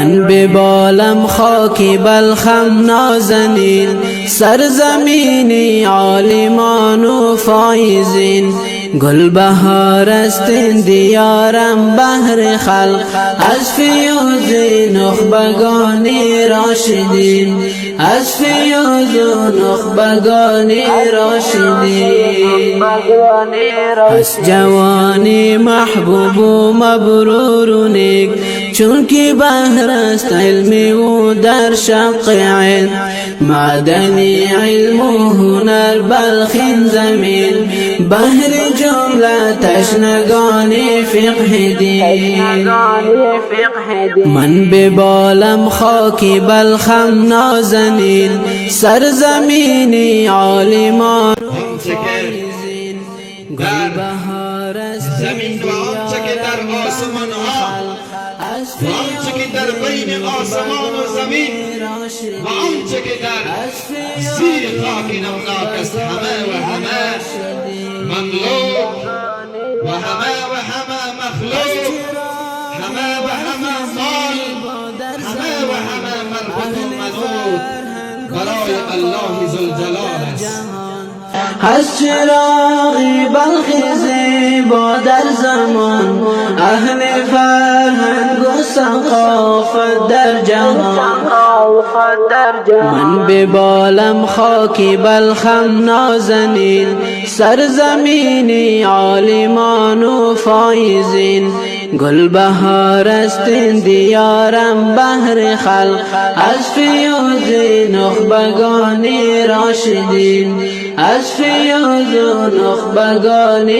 من به بالم خاکی بلخم نازنین، سرزمینی عالمان و فایزین. گل بهار است این دیارم بهر خلق، از فیوز نخبگان راشدین، از فیوز نخبگان راشدین. از جوانی محبوب و مبرور و نیک، چون که بهر است علم و در شق علم، معدنی علم و هنر بلخین زمین، بهر جمله تشنگان فقه دین. من به بالم خاکی بلخم نازنین، سرزمینی عالمان و فایزین. گل بهار است زمین و آنچه که در آسمان ها و آنچه که در بین آسمان و زمین و آنچه که در زیر خاک نمناک است، همه و همه مملوک و همه و همه مخلوق، همه و همه مال، همه و همه مربوط و منوط برای الله ذوالجلال است. از چراغی بلخ زیبا در زمان، اهل فرهنگ و ثقافت در جهان. من به بالم خاکی بلخم نازنین، سرزمینی عالمان و فایزین. گل بهار است این دیارم بهر خلق، از فیوز نخبگان راشدین، از فیوز نخبگان